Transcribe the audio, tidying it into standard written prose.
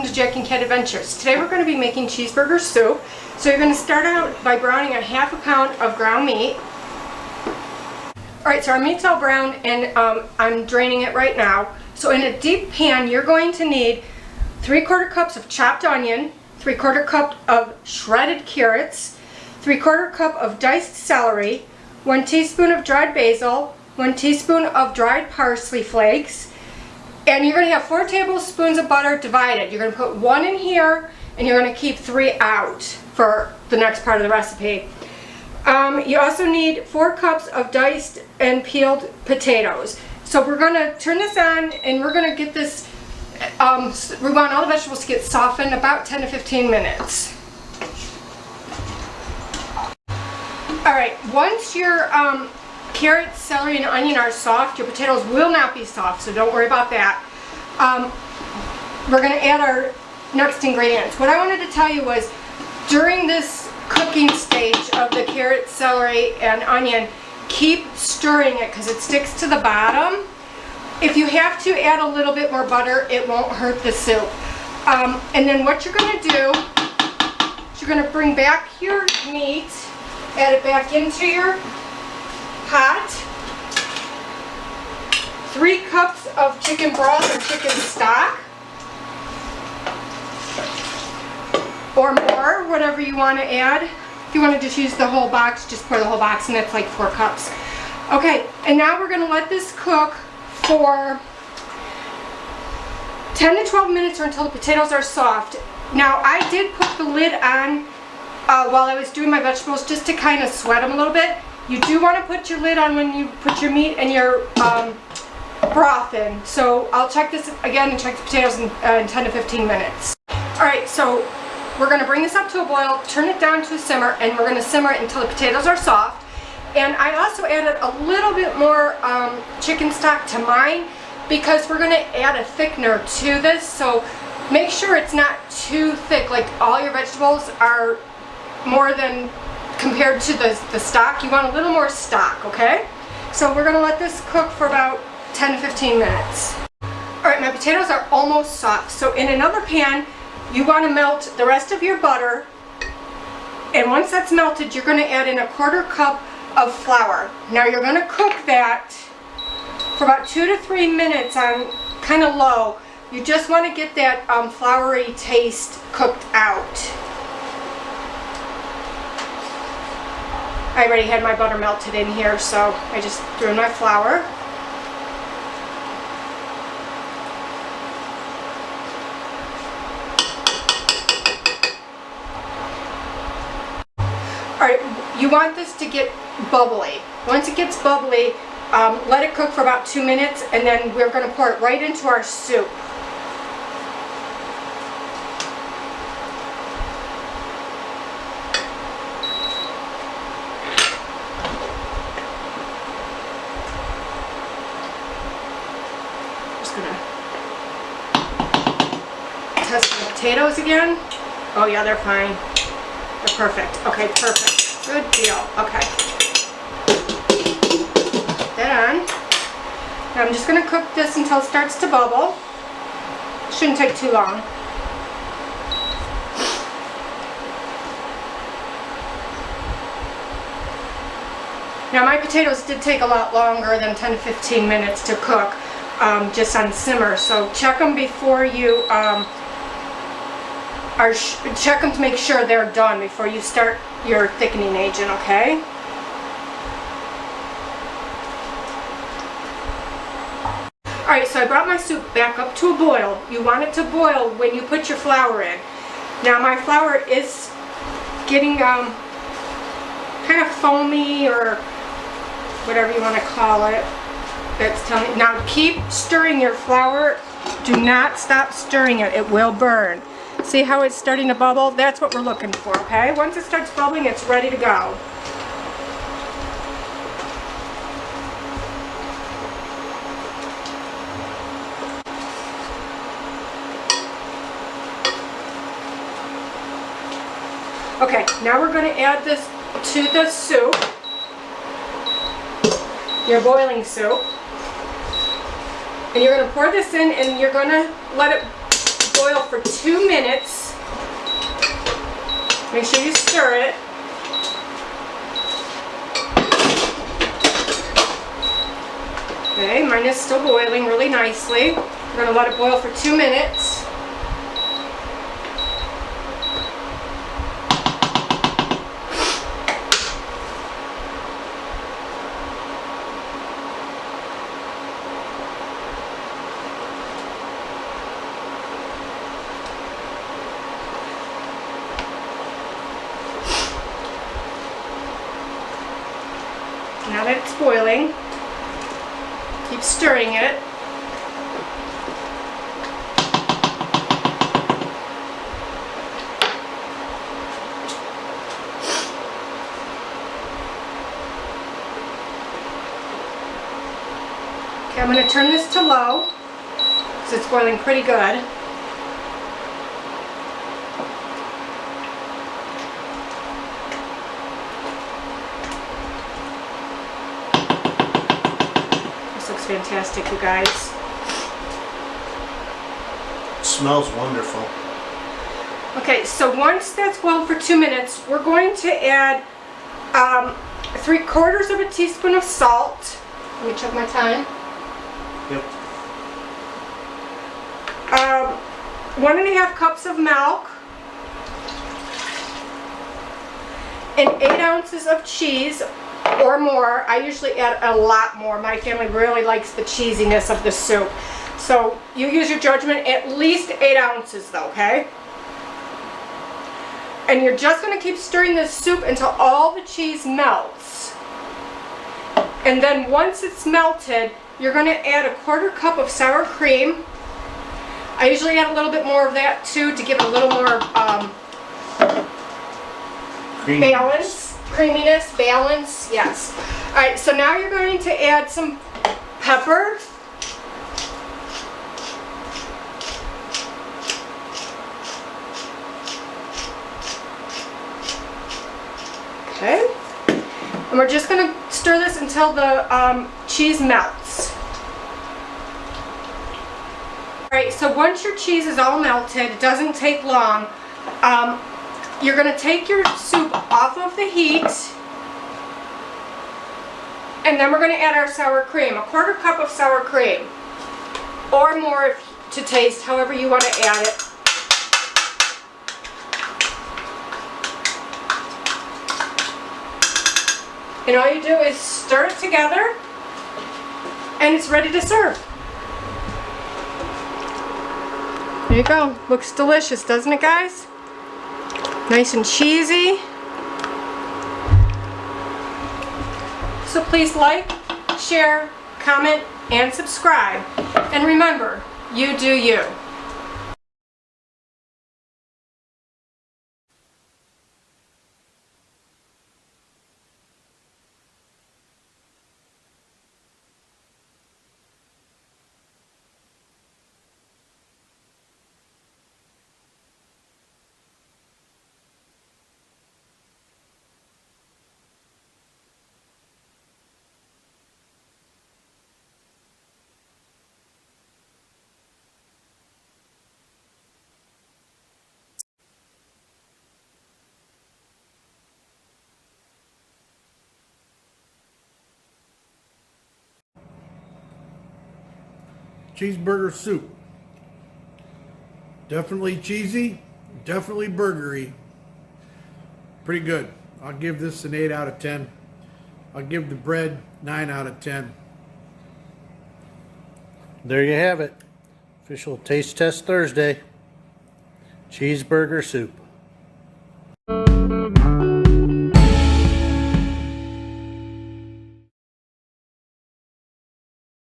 to Jack and Cat Adventures. Today we're going to be making cheeseburger soup. So you're going to start out by browning a ½ pound of ground meat. Alright, so our meat's all browned and I'm draining it right now. So in a deep pan you're going to need 3/4 cups of chopped onion, 3/4 cup of shredded carrots, 3/4 cup of diced celery, 1 teaspoon of dried basil, 1 teaspoon of dried parsley flakes, and you're going to have 4 tablespoons of butter divided. You're going to put 1 in here and you're going to keep 3 out for the next part of the recipe. You also need 4 cups of diced and peeled potatoes. So we're going to turn this on and we're going to get this, we want all the vegetables to get softened about 10 to 15 minutes. Alright, once your carrots, celery, and onion are soft, your potatoes will not be soft, so don't worry about that. We're going to add our next ingredients. What I wanted to tell you was, during this cooking stage of the carrot, celery, and onion, keep stirring it because it sticks to the bottom. If you have to add a little bit more butter, it won't hurt the soup. And then what you're going to do is you're going to bring back your meat, add it back into your pot. 3 cups of chicken broth or chicken stock, or more, whatever you want to add. If you want to just use the whole box, just pour the whole box, and it's like 4 cups. Okay, and now we're going to let this cook for 10 to 12 minutes or until the potatoes are soft. Now I did put the lid on while I was doing my vegetables just to kind of sweat them a little bit. You do want to put your lid on when you put your meat and your broth in. So I'll check this again and check the potatoes in 10 to 15 minutes. Alright, so we're going to bring this up to a boil, turn it down to a simmer, and we're going to simmer it until the potatoes are soft. And I also added a little bit more chicken stock to mine because we're going to add a thickener to this. So make sure it's not too thick, like all your vegetables are more than compared to the stock. You want a little more stock, okay? So we're going to let this cook for about 10 to 15 minutes. Alright, my potatoes are almost soft. So in another pan, you want to melt the rest of your butter. And once that's melted, you're going to add in 1/4 cup of flour. Now you're going to cook that for about 2 to 3 minutes on kind of low. You just want to get that floury taste cooked out. I already had my butter melted in here, so I just threw in my flour. Alright, you want this to get bubbly. Once it gets bubbly, let it cook for about 2 minutes, and then we're going to pour it right into our soup. Test the potatoes again. Oh yeah, they're fine. They're perfect. Okay, perfect. Good deal. Okay. Put that on. Now I'm just going to cook this until it starts to bubble. Shouldn't take too long. Now my potatoes did take a lot longer than 10 to 15 minutes to cook, just on simmer. So check them before you check them to make sure they're done before you start your thickening agent, okay? Alright, so I brought my soup back up to a boil. You want it to boil when you put your flour in. Now my flour is getting kind of foamy, or whatever you want to call it. That's telling me. Now keep stirring your flour. Do not stop stirring it. It will burn. See how it's starting to bubble? That's what we're looking for, okay? Once it starts bubbling, it's ready to go. Okay, now we're going to add this to the soup, your boiling soup. And you're going to pour this in and you're going to let it boil boil for 2 minutes. Make sure you stir it. Okay, mine is still boiling really nicely. We're going to let it boil for 2 minutes. Now that it's boiling, keep stirring it. Okay, I'm going to turn this to low because it's boiling pretty good. Fantastic, you guys. It smells wonderful. Okay, so once that's boiled for 2 minutes, we're going to add 3/4 of a teaspoon of salt. Let me check my time. Yep. 1.5 cups of milk, and 8 ounces of cheese or more. I usually add a lot more. My family really likes the cheesiness of the soup. So you use your judgment, at least 8 ounces though, okay? And you're just going to keep stirring this soup until all the cheese melts. And then once it's melted, you're going to add 1/4 cup of sour cream. I usually add a little bit more of that too to give it a little more balance. Creaminess, balance, yes. Alright, so now you're going to add some pepper. Okay. And we're just going to stir this until the cheese melts. Alright, so once your cheese is all melted, it doesn't take long. You're going to take your soup off of the heat, and then we're going to add our sour cream, 1/4 cup of sour cream, or more to taste, however you want to add it. And all you do is stir it together, and it's ready to serve. There you go. Looks delicious, doesn't it, guys? Nice and cheesy. So please like, share, comment, and subscribe. And remember, you do you. Cheeseburger soup. Definitely cheesy, definitely burgery. Pretty good. I'll give this an 8 out of 10. I'll give the bread 9 out of 10. There you have it. Official taste test Thursday. Cheeseburger soup.